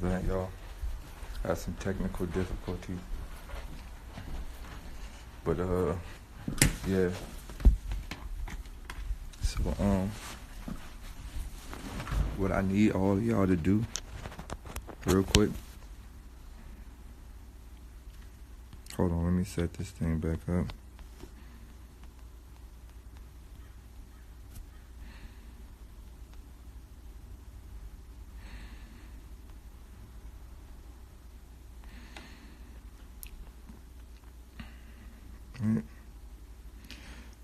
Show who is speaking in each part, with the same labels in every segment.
Speaker 1: for that, y'all. Had some technical difficulties. But, yeah. So, what I need all of y'all to do, real quick. Hold on, let me set this thing back up.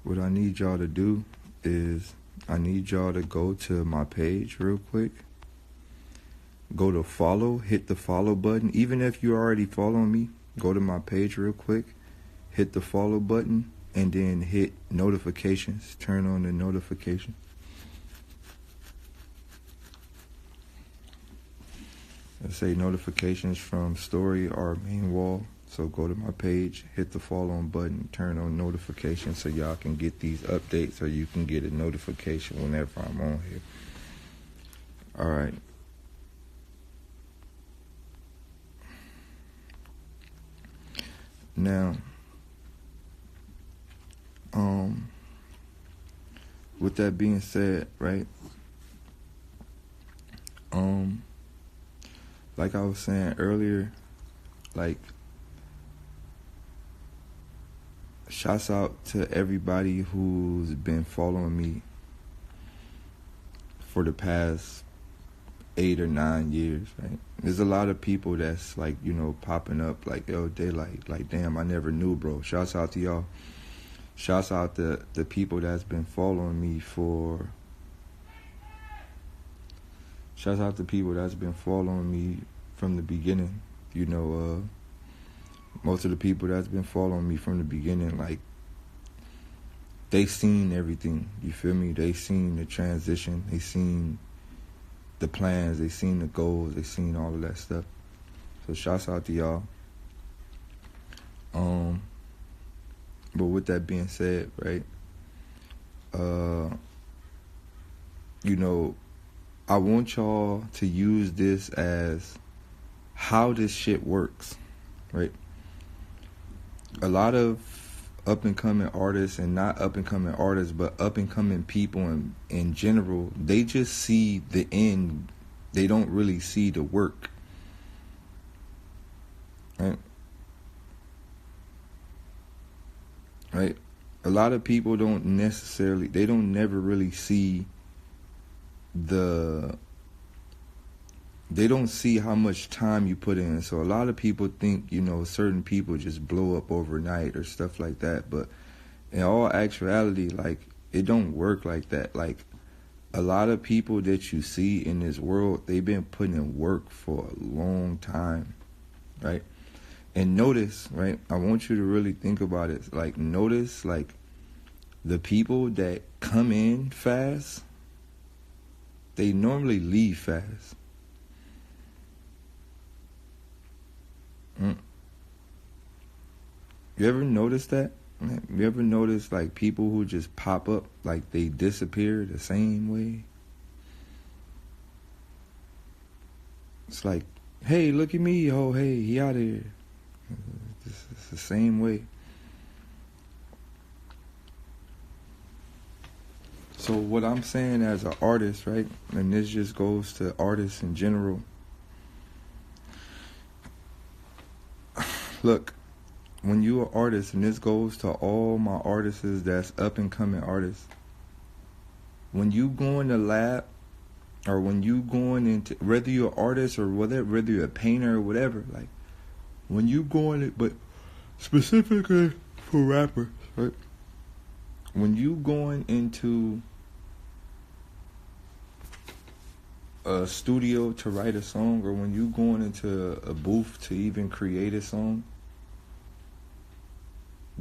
Speaker 1: What I need y'all to do is I need y'all to go to my page real quick. Go to follow, hit the follow button. Even if you already following me, go to my page real quick, hit the follow button, and then hit notifications. Turn on the notification. Let's say notifications from story or main wall. So go to my page, hit the follow on button, turn on notifications so y'all can get these updates or you can get a notification whenever I'm on here. All right. Now, with that being said, right? Like I was saying earlier, like, shouts out to everybody who's been following me for the past 8 or 9 years, right? There's a lot of people that's like, you know, popping up like, yo, Daylyt, like, damn, I never knew, bro. Shouts out to y'all. Shouts out to the people that's been following me for... Shouts out to people that's been following me from the beginning. You know, most of the people that's been following me from the beginning, like, they seen everything, you feel me? They seen the transition, they seen the plans, they seen the goals, they seen all of that stuff. So shouts out to y'all. But with that being said, right, you know, I want y'all to use this as how this shit works, right? A lot of up-and-coming artists, and not up-and-coming artists, but up-and-coming people in general, they just see the end. They don't really see the work, right? Right? A lot of people don't never really see they don't see how much time you put in. So a lot of people think, you know, certain people just blow up overnight or stuff like that. But in all actuality, like, it don't work like that. Like, a lot of people that you see in this world, they've been putting in work for a long time, right? And notice, right, I want you to really think about it. Like, notice, like, the people that come in fast, they normally leave fast. You ever notice that? You ever notice, like, people who just pop up, like, they disappear the same way? It's like, hey, look at me. Oh, hey, he out of here. It's the same way. So what I'm saying as an artist, right, and this just goes to artists in general. Look, when you're an artist, and this goes to all my artists that's up-and-coming artists, when you go in the lab, or when you going into, whether you're an artist or whether you're a painter or whatever, like, when you go in it, but specifically for rappers, right, when you going into a studio to write a song, or when you going into a booth to even create a song,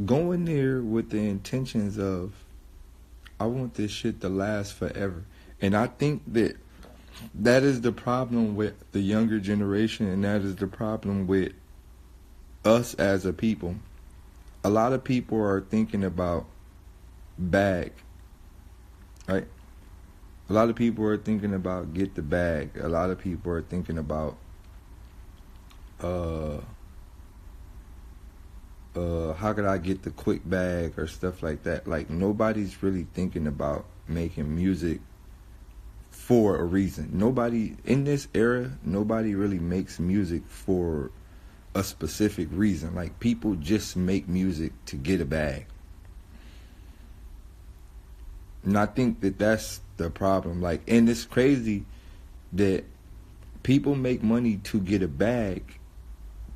Speaker 1: go in there with the intentions of, I want this shit to last forever. And I think that is the problem with the younger generation, and that is the problem with us as a people. A lot of people are thinking about bag, right? A lot of people are thinking about get the bag. A lot of people are thinking about uh how could I get the quick bag or stuff like that. Like nobody's really thinking about making music for a reason. Nobody in this era, nobody really makes music for a specific reason. Like people just make music to get a bag. And I think that that's the problem. Like, and it's crazy that people make money to get a bag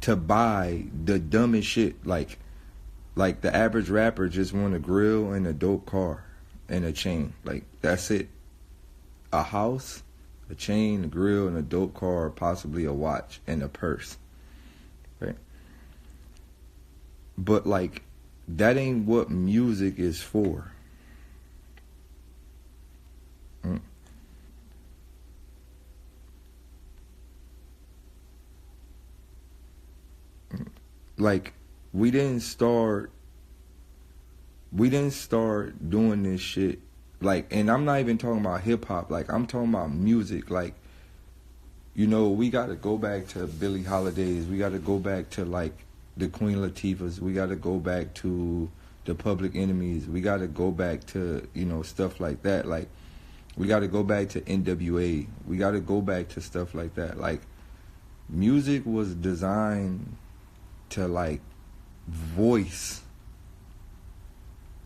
Speaker 1: to buy the dumbest shit. Like the average rapper just want a grill and a dope car and a chain. Like that's it. A house, a chain, a grill, and a dope car, possibly a watch and a purse. Right? But like that ain't what music is for. Like we didn't start doing this shit like, and I'm not even talking about hip hop, like I'm talking about music. Like, you know, we got to go back to Billie Holiday's, we got to go back to like the Queen Latifahs, we got to go back to the Public Enemies, we got to go back to, you know, stuff like that. Like we got to go back to NWA, we got to go back to stuff like that. Like music was designed to like voice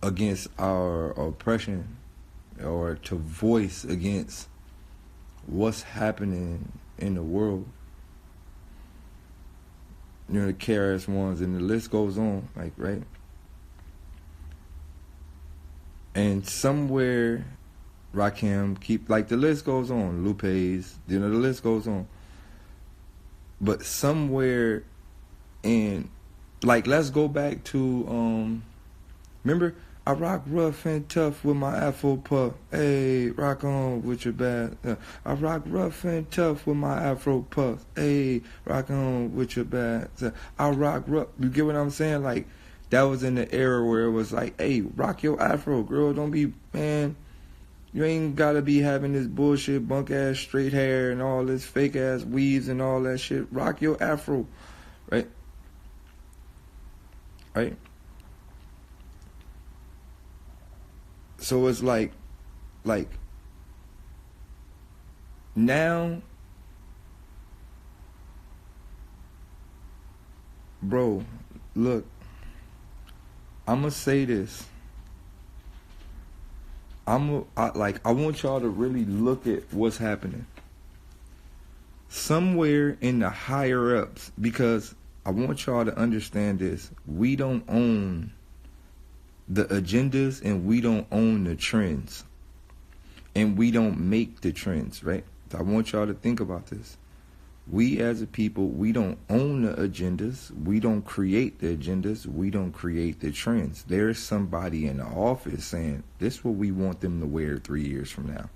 Speaker 1: against our oppression, or to voice against what's happening in the world. You know, the KRS Ones, and the list goes on, like, right? And somewhere, Rakim, keep, like, the list goes on, Lupe's, you know, the list goes on. But somewhere in, like, let's go back to, remember, I rock rough and tough with my Afro puff. Hey, rock on with your bad. I rock rough and tough with my Afro puff. Hey, rock on with your bad. I rock rough. You get what I'm saying? Like, that was in the era where it was like, hey, rock your Afro, girl. Don't be, man. You ain't gotta be having this bullshit, bunk ass straight hair and all this fake ass weaves and all that shit. Rock your Afro, right? Right? So it's like now, bro, look, I'ma say this. I want y'all to really look at what's happening. Somewhere in the higher ups, because I want y'all to understand this. We don't own the agendas, and we don't own the trends, and we don't make the trends, right? I want y'all to think about this. We as a people, we don't own the agendas, we don't create the agendas, we don't create the trends. There's somebody in the office saying, this is what we want them to wear 3 years from now.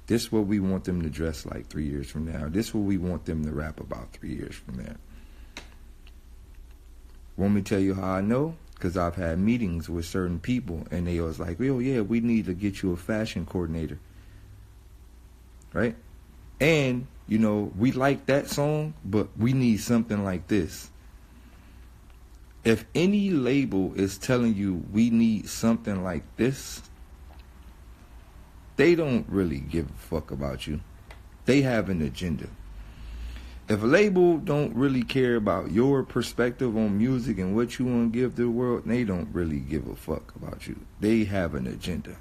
Speaker 1: This is what we want them to dress like 3 years from now. This is what we want them to rap about 3 years from now. Want me to tell you how I know? Because I've had meetings with certain people, and they was like, oh yeah, we need to get you a fashion coordinator. Right? And, you know, we like that song, but we need something like this. If any label is telling you we need something like this, they don't really give a fuck about you. They have an agenda. If a label don't really care about your perspective on music and what you want to give to the world, they don't really give a fuck about you. They have an agenda.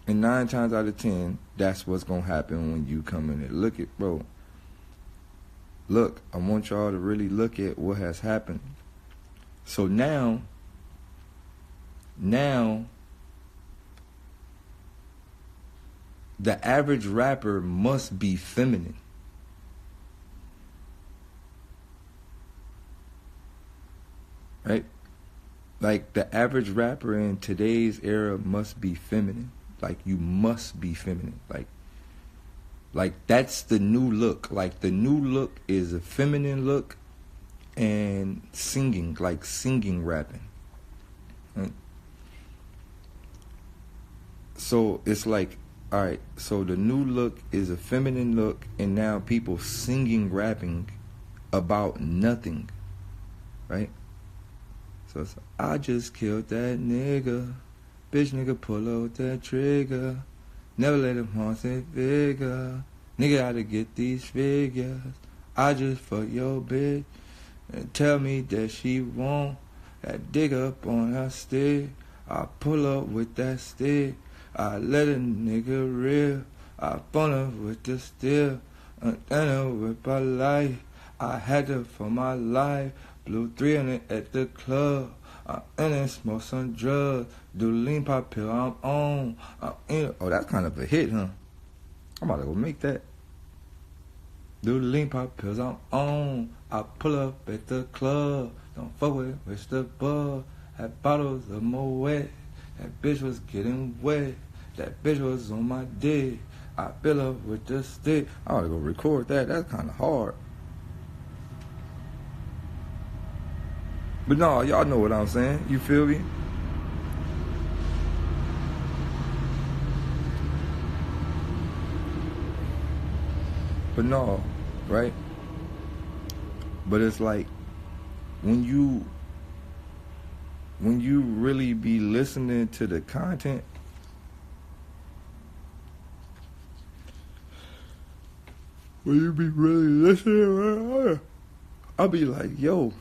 Speaker 1: And 9 times out of 10, that's what's going to happen when you come in there. Look at, bro. Look, I want y'all to really look at what has happened. So now, the average rapper must be feminine. Right? Like, the average rapper in today's era must be feminine. Like, you must be feminine. Like that's the new look. Like, the new look is a feminine look and singing, like singing, rapping. Right? So, it's like, Alright, so the new look is a feminine look, and now people singing, rapping about nothing, right? So it's, I just killed that nigga. Bitch nigga pull out that trigger. Never let him haunt that figure. Nigga gotta get these figures. I just fuck your bitch and tell me that she won't. That dig up on her stick. I pull up with that stick. I let a nigga rip. I bun her with the steel. And then I whip her life. I had her for my life. Blew 300 at the club. I'm in and smoke some drugs. Do lean pop pill, I'm on. I'm in. Oh, that's kind of a hit, huh? I'm about to go make that. Do the lean pop pills, I'm on. I pull up at the club. Don't fuck with the bug. Had bottles of Moet. That bitch was getting wet. That bitch was on my dick. I fill up with the stick. I ought to go record that. That's kind of hard. But no, y'all know what I'm saying. You feel me? But no, right? But it's like when you really be listening to the content, when you be really listening, I'll be like, yo,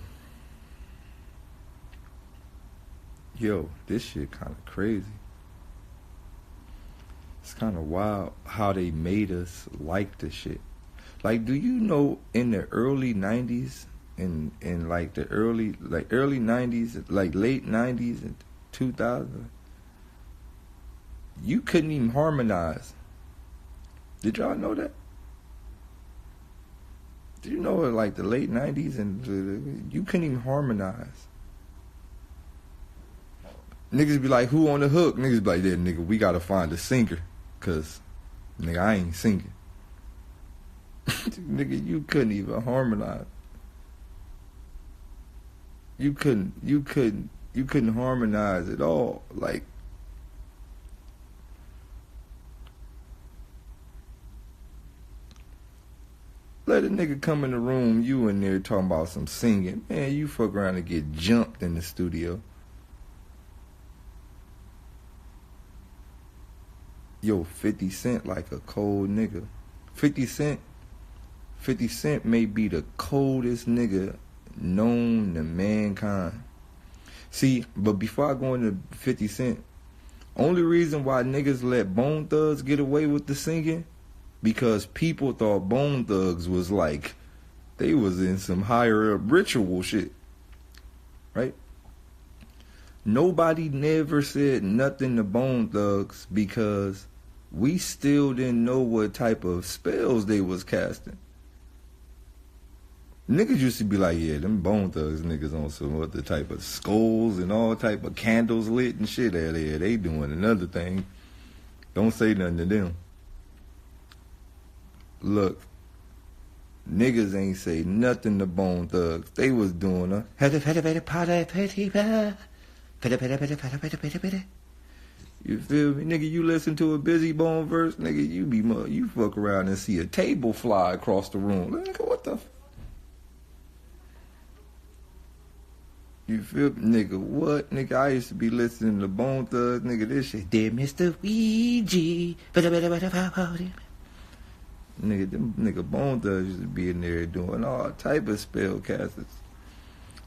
Speaker 1: this shit kind of crazy. It's kind of wild how they made us like the shit. Like, do you know in the early 90s, in like the early 90s, like late 90s and 2000, you couldn't even harmonize. Did y'all know that? Did you know in like the late 90s and you couldn't even harmonize? Niggas be like, who on the hook? Niggas be like, yeah, nigga, we gotta find a singer. Cause, nigga, I ain't singing. Nigga, you couldn't even harmonize. You couldn't harmonize at all. Like, let a nigga come in the room, you in there talking about some singing. Man, you fuck around and get jumped in the studio. Yo, 50 Cent like a cold nigga. 50 Cent may be the coldest nigga known to mankind. See, but before I go into 50 Cent, only reason why niggas let Bone Thugs get away with the singing, because people thought Bone Thugs was like, they was in some higher up ritual shit. Right? Nobody never said nothing to Bone Thugs because we still didn't know what type of spells they was casting. Niggas used to be like, yeah, them Bone Thugs niggas on some other type of skulls and all type of candles lit and shit out there. They doing another thing. Don't say nothing to them. Look, niggas ain't say nothing to Bone Thugs. They was doing a you feel me? Nigga, you listen to a Busy Bone verse, nigga, you fuck around and see a table fly across the room. Nigga, what the You feel me? Nigga, what? Nigga, I used to be listening to Bone Thugs, nigga, this shit. Dear Mr. Ouija. Nigga, Bone Thugs used to be in there doing all type of spell casters.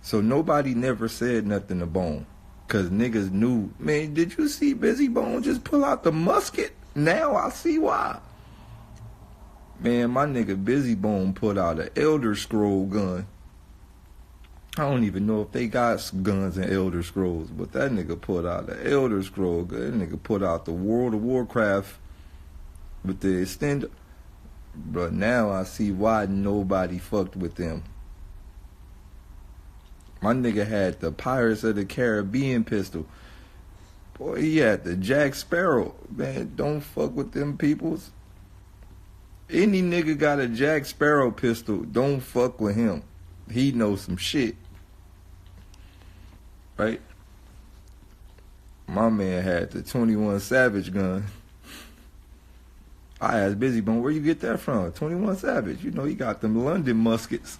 Speaker 1: So nobody never said nothing to Bone. Cause niggas knew, man, did you see Busy Bone just pull out the musket? Now I see why. Man, my nigga Busy Bone put out an Elder Scroll gun. I don't even know if they got guns in Elder Scrolls, but that nigga put out an Elder Scroll gun. That nigga put out the World of Warcraft with the extender. But now I see why nobody fucked with them. My nigga had the Pirates of the Caribbean pistol. Boy, he had the Jack Sparrow. Man, don't fuck with them peoples. Any nigga got a Jack Sparrow pistol, don't fuck with him. He knows some shit. Right? My man had the 21 Savage gun. I asked Busy Bone, where you get that from? 21 Savage. You know, he got them London muskets.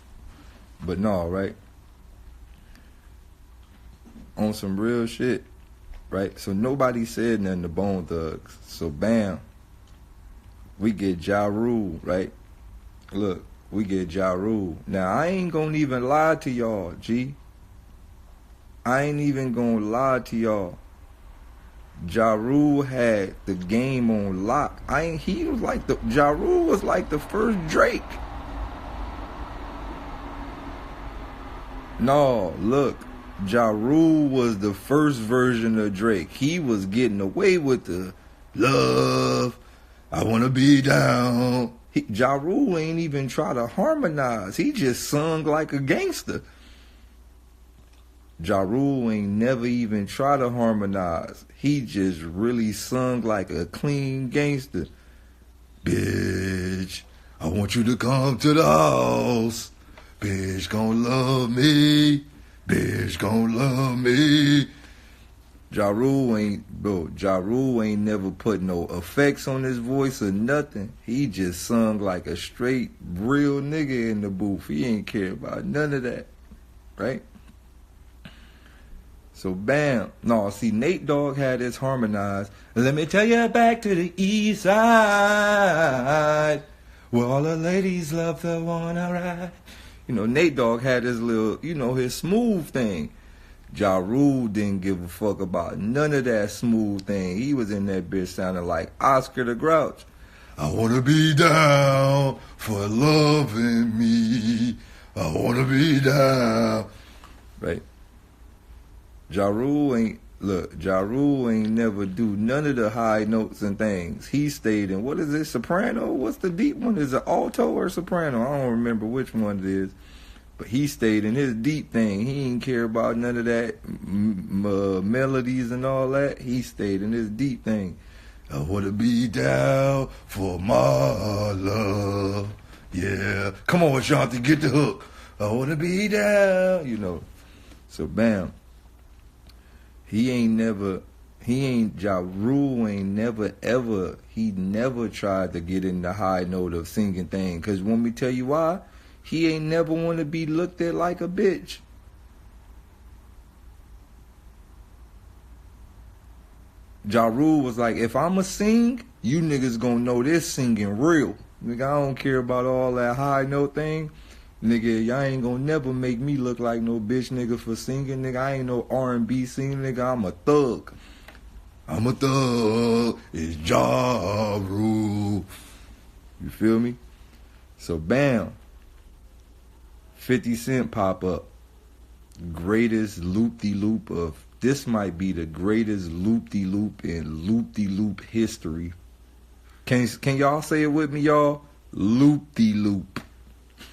Speaker 1: But no, right? On some real shit, right? So nobody said nothing to Bone Thugs. So bam, we get Ja Rule, right? Look, we get Ja Rule. Now, I ain't gonna even lie to y'all, G. I ain't even gonna lie to y'all. Ja Rule had the game on lock. Ja Rule was like the first Drake. No, look, Ja Rule was the first version of Drake. He was getting away with the love, I wanna be down. Ja Rule ain't even try to harmonize. He just sung like a gangster. Ja Rule ain't never even try to harmonize. He just really sung like a clean gangster. Bitch, I want you to come to the house. Bitch gon' love me. Bitch gon' love me. Ja Rule ain't never put no effects on his voice or nothing. He just sung like a straight real nigga in the booth. He ain't care about none of that, right? So bam. No, see, Nate Dogg had his harmonized. Let me tell you, back to the east side, where all the ladies love to wanna ride. You know, Nate Dogg had his little, his smooth thing. Ja Rule didn't give a fuck about none of that smooth thing. He was in that bitch sounding like Oscar the Grouch. I wanna be down for loving me. I wanna be down. Right? Ja Rule ain't never do none of the high notes and things. He stayed in, what is it, soprano? What's the deep one? Is it alto or soprano? I don't remember which one it is. But he stayed in his deep thing. He didn't care about none of that melodies and all that. He stayed in his deep thing. I want to be down for my love. Yeah. Come on, Shanti, get the hook. I want to be down, So, bam. Ja Rule ain't never ever, he never tried to get in the high note of singing thing. Because when we tell you why, he ain't never want to be looked at like a bitch. Ja Rule was like, if I'ma sing, you niggas gonna know this singing real. Nigga, I don't care about all that high note thing. Nigga, y'all ain't gonna never make me look like no bitch nigga for singing. Nigga, I ain't no R&B singer. Nigga, I'm a thug. I'm a thug. It's Ja Rule. You feel me? So, bam. 50 Cent pop up. Greatest loop-de-loop of... This might be the greatest loop-de-loop in loop-de-loop history. Can y'all say it with me, y'all? Loop-de-loop.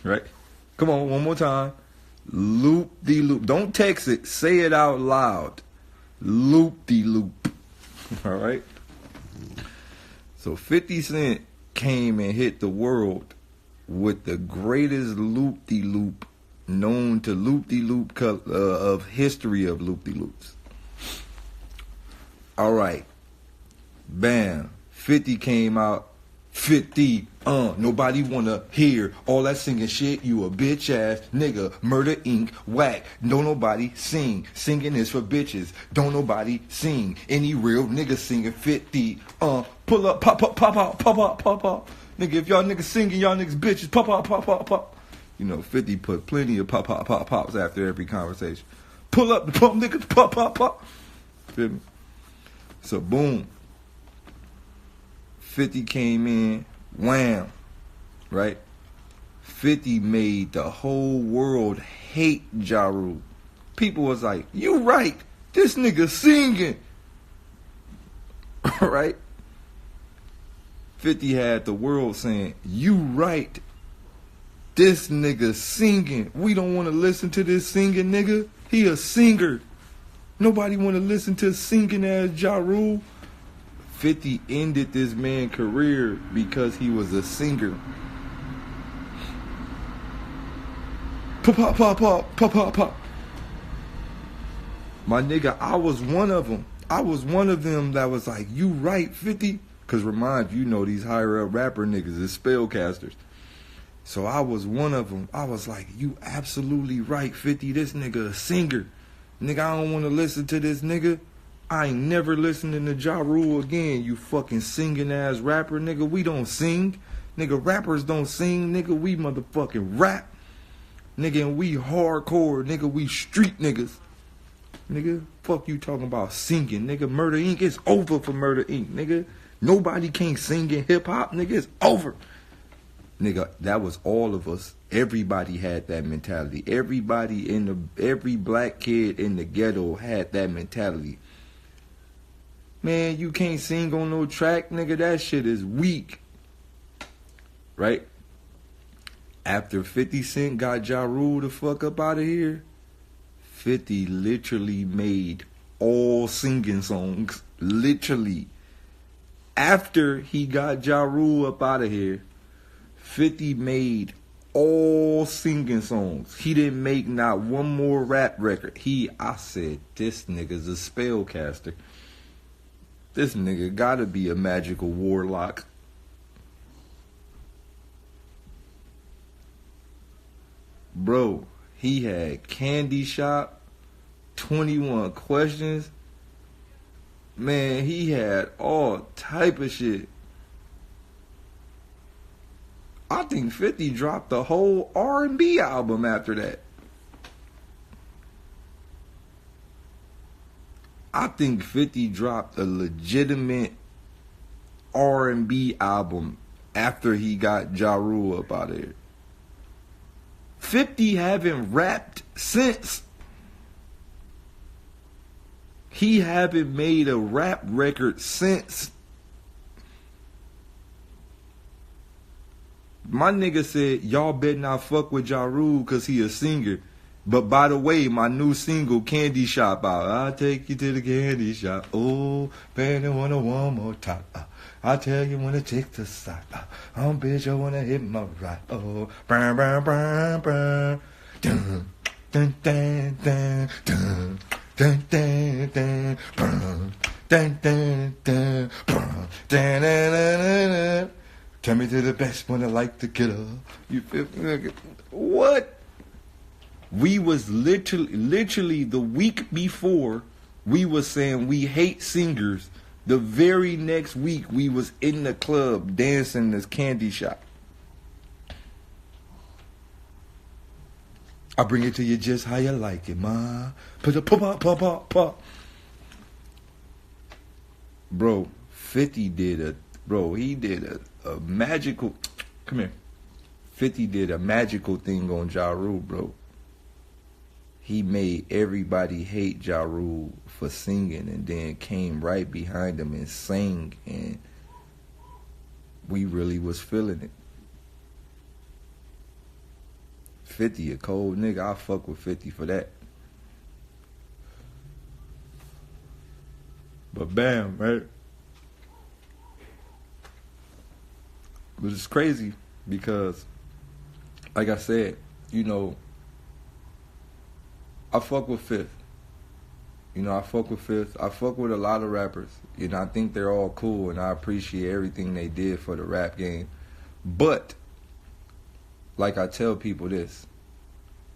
Speaker 1: Right? Come on, one more time. Loop-de-loop. Don't text it. Say it out loud. Loop-de-loop. All right? So 50 Cent came and hit the world with the greatest loop-de-loop known to loop-de-loop of history of loop-de-loops. All right. Bam. 50 came out. 50. Nobody wanna hear all that singing shit. You a bitch ass nigga. Murder Inc. Whack. Don't nobody sing. Singing is for bitches. Don't nobody sing. Any real nigga singing 50. Pull up, pop up, pop out, pop out, pop out. Nigga, if y'all niggas singing, y'all niggas bitches. Pop out, pop out, pop. 50 put plenty of pop, pop, pop, pops after every conversation. Pull up the pump, niggas. Pop, pop, pop. Feel me? So boom. 50 came in, wham, right? 50 made the whole world hate Ja Rule. People was like, you right, this nigga singing. Right? 50 had the world saying, you right, this nigga singing. We don't want to listen to this singing nigga. He a singer. Nobody want to listen to singing ass Ja Rule. 50 ended this man's career because he was a singer. Pop, pop, pop, pop, pop, pop, pop. My nigga, I was one of them. I was one of them that was like, you right, 50. Cause remind you, these higher up rapper niggas is spellcasters. So I was one of them. I was like, you absolutely right, 50. This nigga a singer. Nigga, I don't want to listen to this nigga. I ain't never listening to Ja Rule again, you fucking singing ass rapper. Nigga, we don't sing. Nigga, rappers don't sing. Nigga, we motherfucking rap. Nigga, and we hardcore. Nigga, we street niggas. Nigga, fuck you talking about singing. Nigga, Murder Inc. It's over for Murder Inc. Nigga, nobody can't sing in hip hop. Nigga, it's over. Nigga, that was all of us. Everybody had that mentality. Every black kid in the ghetto had that mentality. Man, you can't sing on no track, nigga. That shit is weak. Right? After 50 Cent got Ja Rule the fuck up out of here, 50 literally made all singing songs. Literally. After he got Ja Rule up out of here, 50 made all singing songs. He didn't make not one more rap record. I said, this nigga's a spellcaster. This nigga gotta be a magical warlock. Bro, he had Candy Shop, 21 Questions. Man, he had all type of shit. I think 50 dropped the whole R&B album after that. I think 50 dropped a legitimate R&B album after he got Ja Rule up out of here. 50 haven't rapped since. He haven't made a rap record since. My nigga said, y'all better not fuck with Ja Rule because he a singer. But by the way, my new single, Candy Shop, out. I'll take you to the candy shop. Oh, baby, wanna one more time. I'll tell you when to take the side. Bitch, I wanna hit my ride. Oh, burn, burn, burn, burn. Dun, dun, dun, dun, dun. Dun, dun, dun, burn. Dun, dun, dun, burn. Dun, dun, dun, dun, dun. Tell me to the best when I like to get up. You feel me? What? We was literally the week before, we was saying we hate singers. The very next week, we was in the club dancing this Candy Shop. I bring it to you just how you like it, ma. Put a pop. Bro, 50 did a magical, come here. 50 did a magical thing on Ja Rule, bro. He made everybody hate Ja Rule for singing and then came right behind him and sang, and we really was feeling it. 50 a cold nigga. I fuck with 50 for that. But bam, right? But it's crazy because, like I said, I fuck with Fifth. I fuck with Fifth. I fuck with a lot of rappers. I think they're all cool, and I appreciate everything they did for the rap game. But, like I tell people this,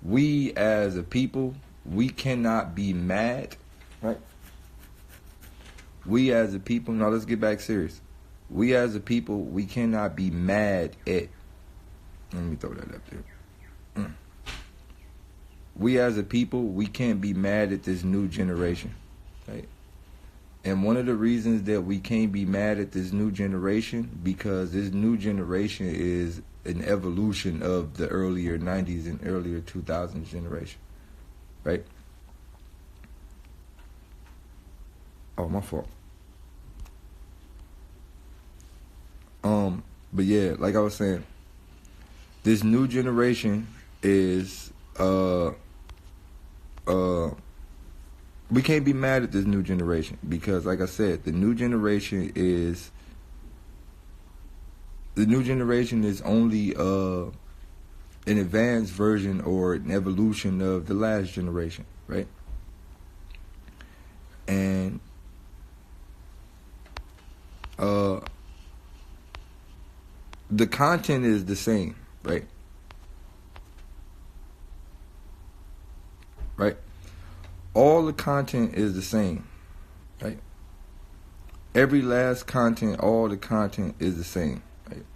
Speaker 1: we as a people, we cannot be mad, right? We as a people, now let's get back serious. We as a people, we cannot be mad at, let me throw that up there. We as a people, we can't be mad at this new generation, right? And one of the reasons that we can't be mad at this new generation, because this new generation is an evolution of the earlier 90s and earlier 2000s generation, right? Oh, my fault. But yeah, like I was saying, this new generation is we can't be mad at this new generation because, like I said, the new generation is only an advanced version or an evolution of the last generation, right? And content is the same, right? Right? All the content is the same, right? Every last content, all the content is the same, right?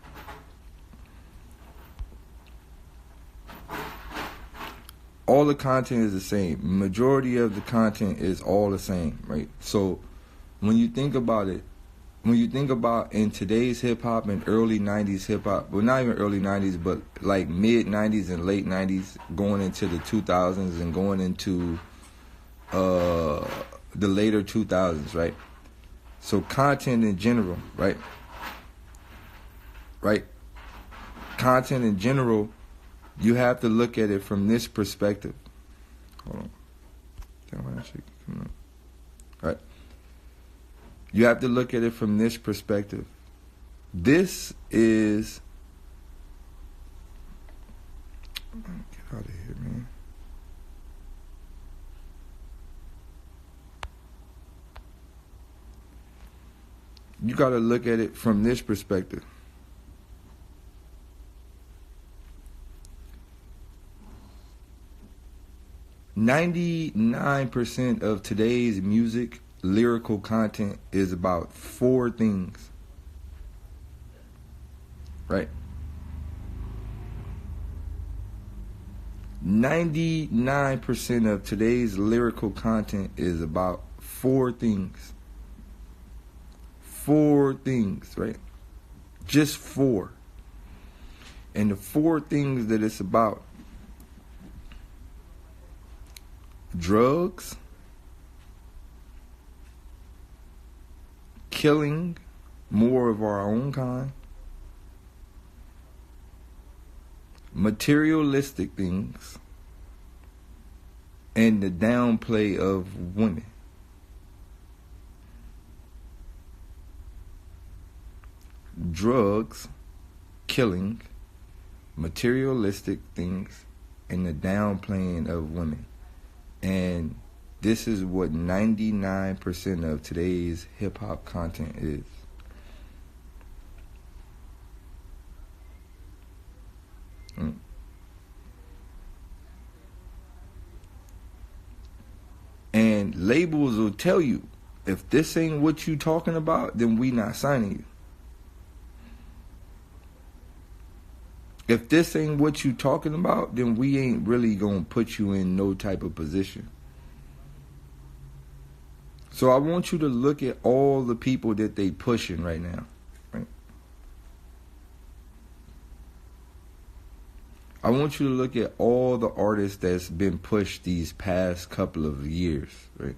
Speaker 1: All the content is the same. Majority of the content is all the same, right? So when you think about it, when you think about in today's hip hop and early 90s hip hop, well, not even early 90s, but like mid 90s and late 90s, going into the 2000s and going into the later 2000s, right? So content in general, right? Right? Content in general, you have to look at it from this perspective. Hold on. Damn, that shit coming up. Right? You have to look at it from this perspective. This is... Get out of here, man. You got to look at it from this perspective. "99% of today's music, lyrical content is about 4 things." Right? 99% of today's lyrical content is about 4 things. 4 things, right? Just 4. And the 4 things that it's about: drugs, killing more of our own kind, materialistic things, and the downplay of women. Drugs, killing, materialistic things, and the downplaying of women. And this is what 99% of today's hip-hop content is. And labels will tell you, if this ain't what you talking about, then we not signing you. If this ain't what you talking about, then we ain't really gonna put you in no type of position. So I want you to look at all the people that they pushing right now, right? I want you to look at all the artists that's been pushed these past couple of years, right?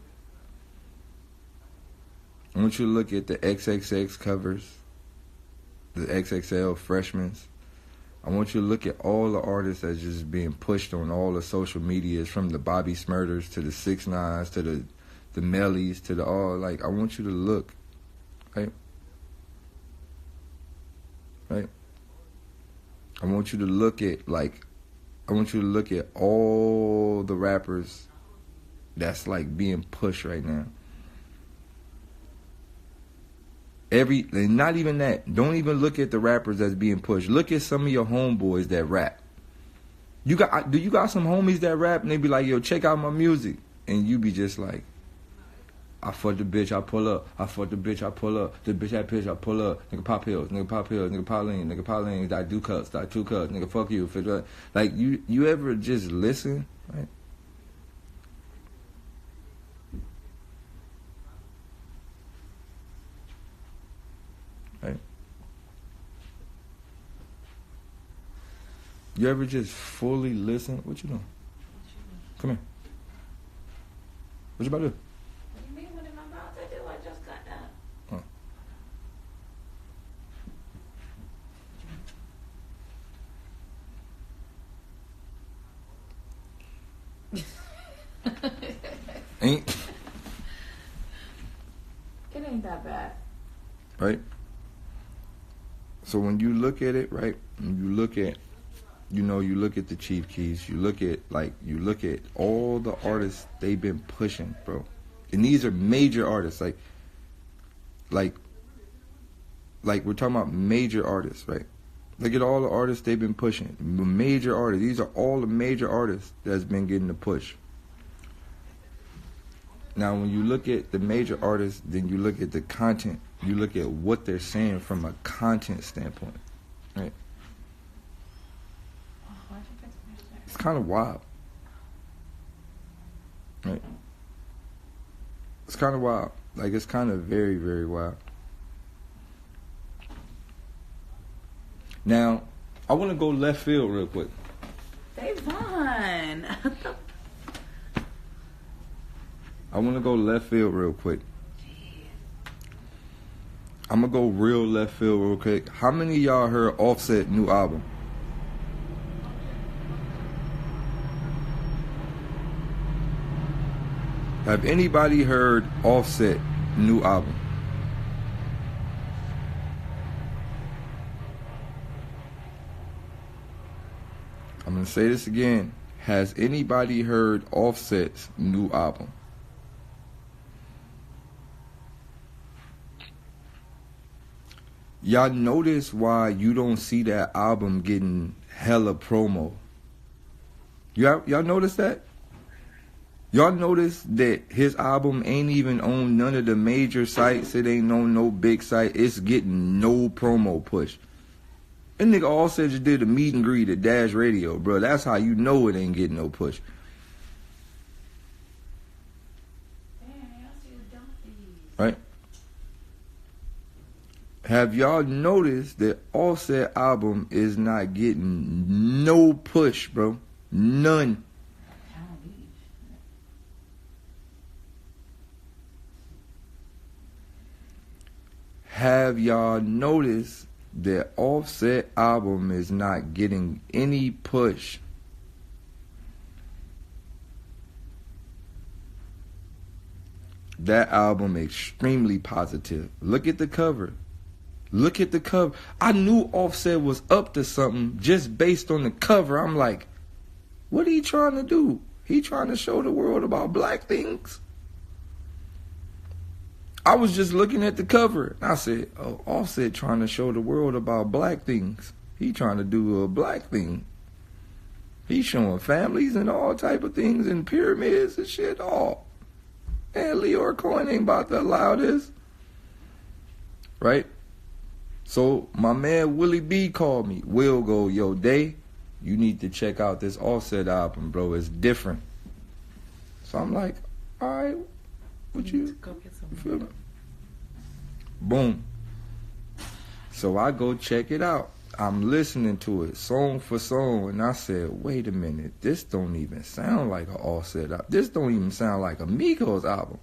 Speaker 1: I want you to look at the XXX covers, the XXL freshmen. I want you to look at all the artists that's just being pushed on all the social medias, from the Bobby Smurters to the 6ix9ines to the Mellies to the all. Like, I want you to look, right? Right? I want you to look at, like, I want you to look at all the rappers that's like being pushed right now. And not even that. Don't even look at the rappers that's being pushed. Look at some of your homeboys that rap. Do you got some homies that rap and they be like, yo, check out my music, and you be just like, I fuck the bitch, I pull up. I fuck the bitch, I pull up. The bitch that bitch, I pull up. Nigga pop pills, nigga pop pills, nigga pop lean, nigga pop lean. I do cuts, I 2 cuts, nigga fuck you. Like, you ever just listen, right? Right? You ever just fully listen? What you doing? Come here. What you about to do?
Speaker 2: What do you mean, what am I about to do? I just got done.
Speaker 1: Ain't.
Speaker 2: It ain't that bad.
Speaker 1: Right? So when you look at it, right, and you look at, you look at the Chief Keef, you look at all the artists they've been pushing, bro. And these are major artists, like we're talking about major artists, right? Look at all the artists they've been pushing. The major artists. These are all the major artists that's been getting the push. Now, when you look at the major artists, then you look at the content. You look at what they're saying from a content standpoint, right? It's kind of wild, right? It's kind of wild. Like, it's kind of very, very wild. Now, I want to go left field real quick.
Speaker 2: Davon.
Speaker 1: I want to go left field real quick. I'm going to go real left field real quick. How many of y'all heard Offset new album? Have anybody heard Offset new album? I'm going to say this again. Has anybody heard Offset's new album? Y'all notice why you don't see that album getting hella promo? Y'all notice that? Y'all notice that his album ain't even on none of the major sites. It ain't on no big site. It's getting no promo push. That nigga Offset just did a meet and greet at Dash Radio, bro. That's how you know it ain't getting no push. Right? Have y'all noticed that Offset album is not getting no push, bro? None. Have y'all noticed that Offset album is not getting any push? That album extremely positive. Look at the cover. Look at the cover. I knew Offset was up to something just based on the cover. I'm like, what are he trying to do? He trying to show the world about black things? I was just looking at the cover. I said, oh, Offset trying to show the world about black things. He trying to do a black thing. He's showing families and all type of things and pyramids and shit. All. And Leor Cohen ain't about to allow this. Right? So my man Willie B called me. Will go, yo, Day, you need to check out this Offset album, bro. It's different. So I'm like, all right, what you feel me? Boom. So I go check it out. I'm listening to it song for song, and I said, wait a minute, this don't even sound like an Offset album. This don't even sound like a Migos album.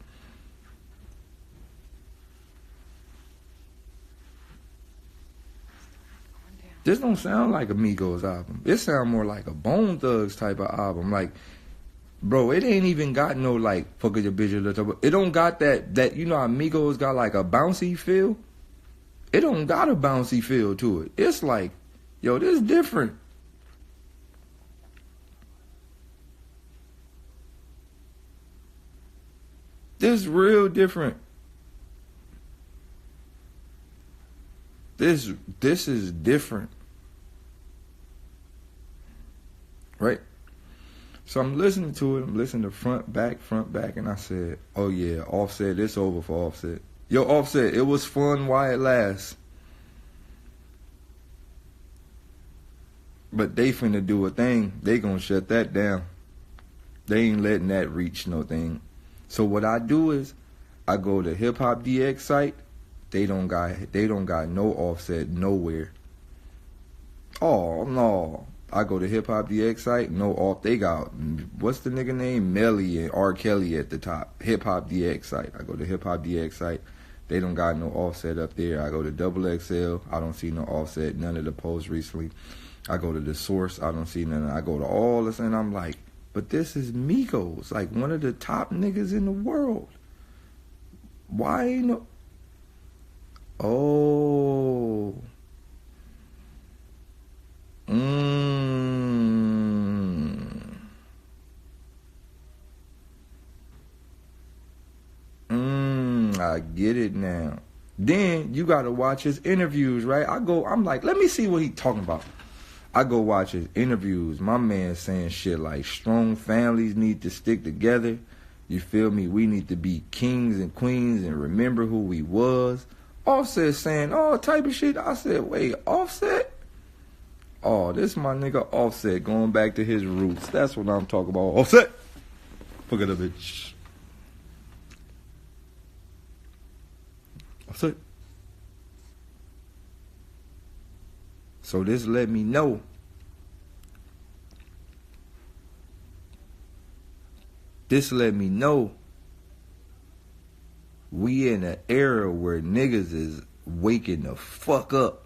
Speaker 1: This don't sound like a Migos album. It sound more like a Bone Thugs type of album. Like, bro, it ain't even got no, like, fuck your bitch, little. It don't got that, you know how Migos got, like, a bouncy feel? It don't got a bouncy feel to it. It's like, yo, this is different. This is real different. This is different. Right? So I'm listening to it. I'm listening to front, back, and I said, oh yeah, Offset, it's over for Offset. Yo, Offset, it was fun while it lasts. But they finna do a thing. They gonna shut that down. They ain't letting that reach no thing. So what I do is, I go to Hip Hop DX site. They don't got no Offset nowhere. Oh no. I go to Hip Hop DX site, no off. They got, what's the nigga name? Melly and R. Kelly at the top. Hip Hop DX site. I go to Hip Hop DX site. They don't got no Offset up there. I go to Double XL. I don't see no Offset. None of the posts recently. I go to the Source. I don't see none. I go to all this, and I'm like, but this is Migos, like one of the top niggas in the world. Why ain't no? Oh. I get it now. Then you gotta watch his interviews, right? I'm like, let me see what he talking about. I go watch his interviews. My man saying shit like strong families need to stick together. You feel me? We need to be kings and queens and remember who we was. Offset saying all type of shit. I said, wait, Offset? Oh, this my nigga Offset going back to his roots. That's what I'm talking about. Offset! Fuck it up, bitch. Offset. So this let me know we in an era where niggas is waking the fuck up.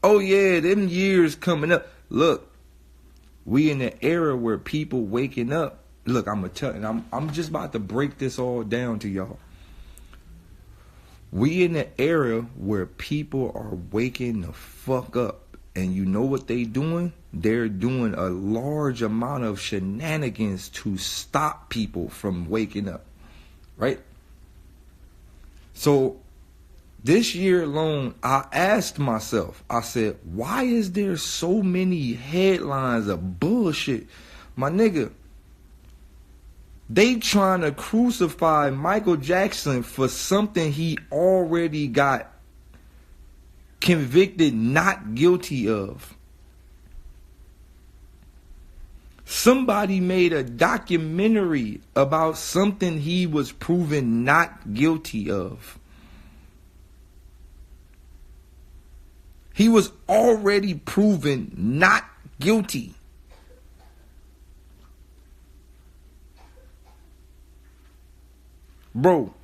Speaker 1: Oh yeah, them years coming up. Look, we in an era where people waking up. Look, I'm just about to break this all down to y'all. We in an era where people are waking the fuck up. And you know what they doing? They're doing a large amount of shenanigans to stop people from waking up. Right? So, this year alone, I asked myself, I said, why is there so many headlines of bullshit? My nigga, they trying to crucify Michael Jackson for something he already got convicted not guilty of. Somebody made a documentary about something he was proven not guilty of. He was already proven not guilty. Bro,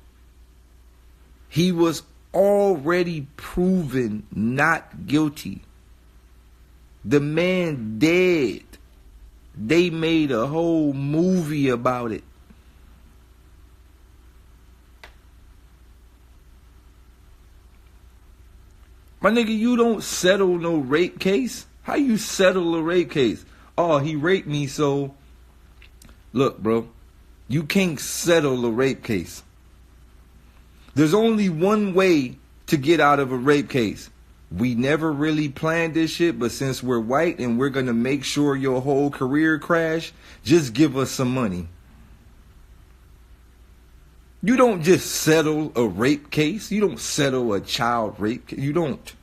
Speaker 1: he was already proven not guilty. The man dead. They made a whole movie about it. My nigga, you don't settle no rape case. How you settle a rape case? Oh, he raped me, so... Look, bro. You can't settle a rape case. There's only one way to get out of a rape case. We never really planned this shit, but since we're white and we're going to make sure your whole career crash, just give us some money. You don't just settle a rape case. You don't settle a child rape case. You don't.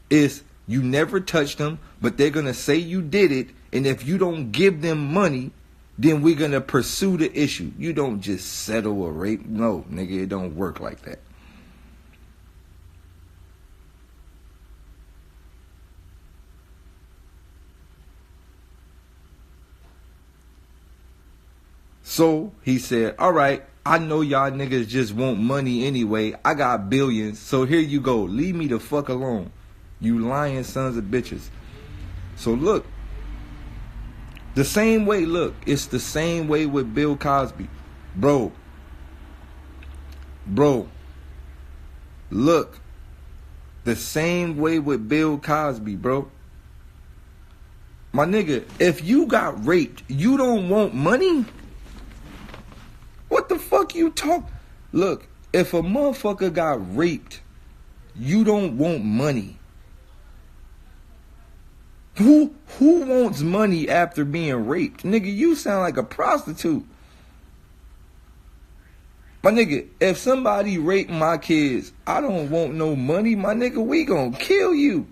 Speaker 1: It's you never touched them, but they're going to say you did it, and if you don't give them money, then we're going to pursue the issue. You don't just settle a rape. No, nigga, it don't work like that. So he said, all right, I know y'all niggas just want money anyway. I got billions, so here you go. Leave me the fuck alone. You lying sons of bitches. So look, the same way, it's the same way with Bill Cosby. Bro, look, the same way with Bill Cosby, bro. My nigga, if you got raped, you don't want money? What the fuck you talk? Look, if a motherfucker got raped, you don't want money. Who wants money after being raped? Nigga, you sound like a prostitute. My nigga, if somebody raped my kids, I don't want no money. My nigga, we gonna kill you.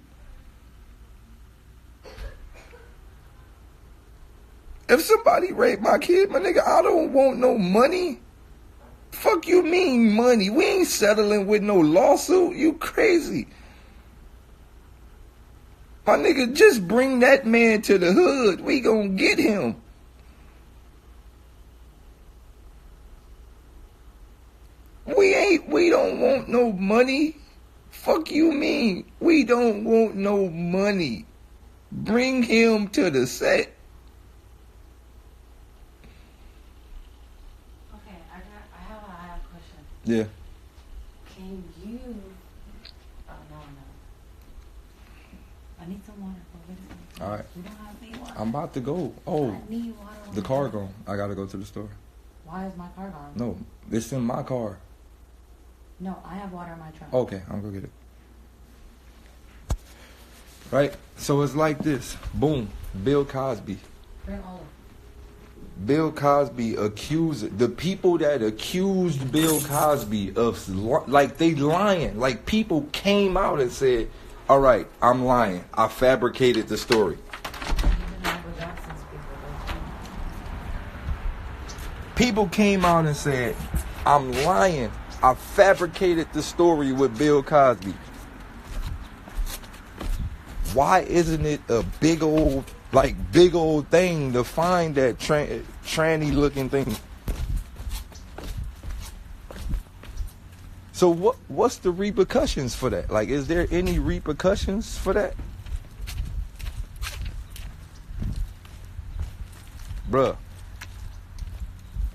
Speaker 1: If somebody raped my kid, my nigga, I don't want no money. Fuck you mean money? We ain't settling with no lawsuit. You crazy. My nigga, just bring that man to the hood. We gonna get him. We don't want no money. Fuck you mean? We don't want no money. Bring him to the set.
Speaker 2: Okay, I have a question.
Speaker 1: Yeah.
Speaker 2: Can you? Oh no. I need some water.
Speaker 1: All right.
Speaker 2: You don't have any water.
Speaker 1: I'm about to go. Oh,
Speaker 2: I need water.
Speaker 1: the car gone. I gotta go to the store.
Speaker 2: Why is my car gone?
Speaker 1: No, it's in my car.
Speaker 2: No, I have water in my trunk.
Speaker 1: Okay, I'll go get it. Right? So it's like this. Boom. Bill Cosby.
Speaker 2: Bring all of
Speaker 1: Bill Cosby accused the people that accused Bill Cosby of like they lying. Like people came out and said, "All right, I'm lying. I fabricated the story."
Speaker 2: even Michael Jackson's people.
Speaker 1: People came out and said, "I'm lying. I fabricated the story with Bill Cosby." Why isn't it a big old thing to find that tranny looking thing? So what's the repercussions for that? Like, is there any repercussions for that? Bruh,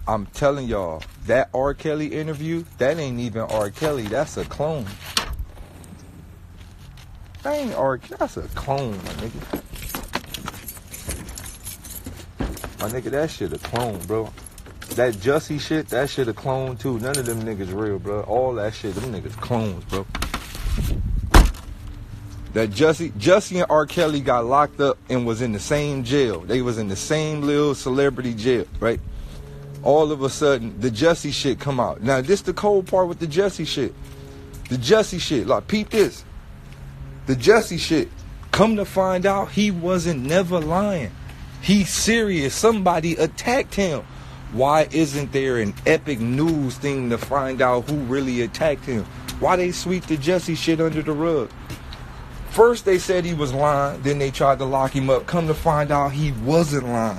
Speaker 1: I'm telling y'all, that R. Kelly interview, that ain't even R. Kelly, that's a clone. That ain't R. Kelly, that's a clone, my nigga. My nigga, that shit a clone, bro. That Jussie shit, that shit a clone too. None of them niggas real, bro. All that shit, them niggas clones, bro. That Jussie and R. Kelly got locked up and was in the same jail. They was in the same little celebrity jail, right? All of a sudden, the Jussie shit come out. Now, this the cold part with the Jussie shit. The Jussie shit, like, peep this. The Jussie shit, come to find out, he wasn't never lying. He's serious. Somebody attacked him. Why isn't there an epic news thing to find out who really attacked him? Why they sweep the Jussie shit under the rug? First they said he was lying, then they tried to lock him up. Come to find out he wasn't lying.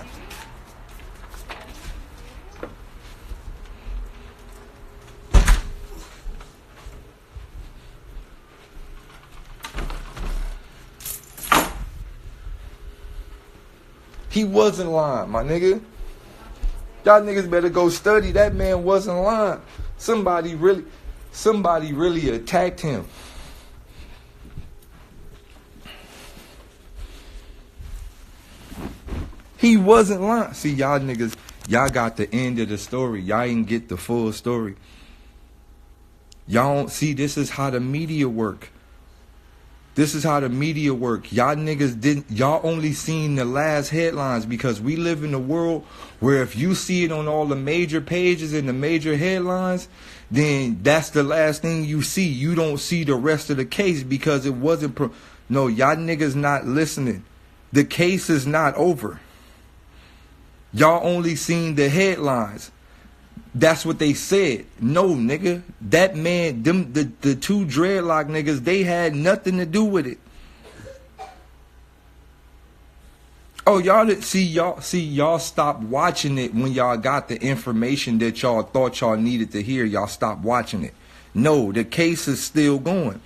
Speaker 1: He wasn't lying, my nigga. Y'all niggas better go study. That man wasn't lying. Somebody really attacked him. He wasn't lying. See, y'all niggas, y'all got the end of the story. Y'all ain't get the full story. Y'all don't see, this is how the media work. This is how the media work. Y'all niggas y'all only seen the last headlines because we live in a world where if you see it on all the major pages and the major headlines, then that's the last thing you see. You don't see the rest of the case because it wasn't. No, y'all niggas not listening. The case is not over. Y'all only seen the headlines. That's what they said. No, nigga. That man, the two dreadlock niggas, they had nothing to do with it. Oh, y'all stopped watching it when y'all got the information that y'all thought y'all needed to hear. Y'all stopped watching it. No, the case is still going.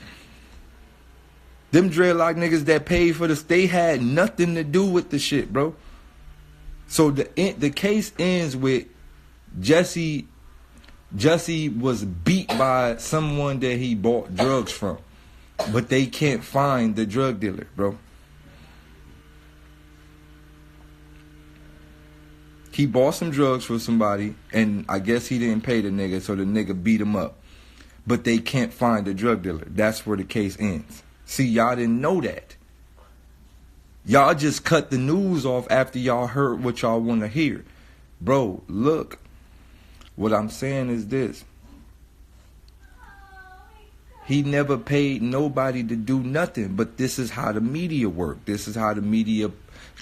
Speaker 1: Them dreadlock niggas that paid for this, they had nothing to do with the shit, bro. So the case ends with Jussie was beat by someone that he bought drugs from. But they can't find the drug dealer, bro. He bought some drugs for somebody, and I guess he didn't pay the nigga, so the nigga beat him up. But they can't find the drug dealer. That's where the case ends. See, y'all didn't know that. Y'all just cut the news off after y'all heard what y'all want to hear. Bro, look. What I'm saying is this. He never paid nobody to do nothing, but this is how the media work. This is how the media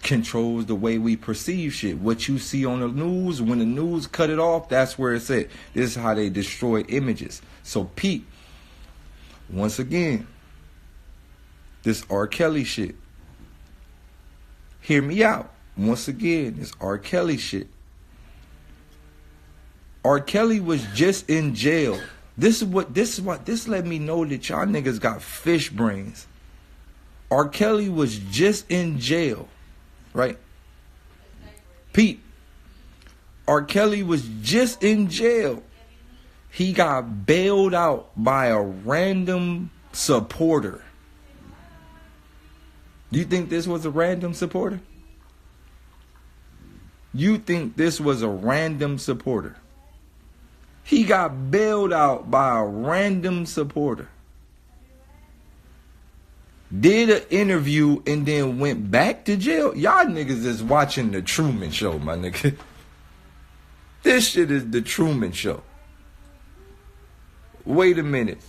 Speaker 1: controls the way we perceive shit. What you see on the news, when the news cut it off, that's where it's at. This is how they destroy images. So Pete, once again, this R. Kelly shit. Hear me out. Once again, this R. Kelly shit. R. Kelly was just in jail. This let me know that y'all niggas got fish brains. R. Kelly was just in jail, right? Pete, R. Kelly was just in jail. He got bailed out by a random supporter. You think this was a random supporter? You think this was a random supporter? He got bailed out by a random supporter. Did an interview and then went back to jail. Y'all niggas is watching the Truman Show, my nigga. This shit is the Truman Show. Wait a minute.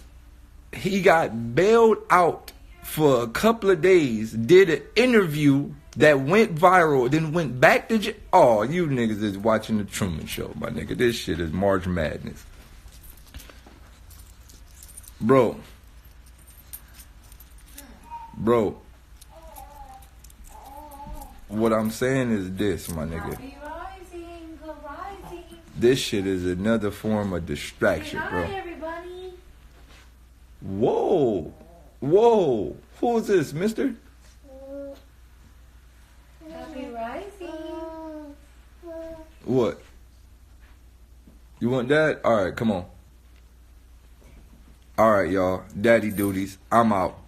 Speaker 1: He got bailed out for a couple of days, did an interview that went viral, then went back to jail. Oh, you niggas is watching the Truman Show, my nigga. This shit is March Madness. Bro, what I'm saying is this, my nigga. This shit is another form of distraction, bro.
Speaker 2: Hi, everybody.
Speaker 1: Whoa. Who's this, mister?
Speaker 2: Happy rising.
Speaker 1: What? You want that? Alright, come on. Alright, y'all. Daddy duties. I'm out.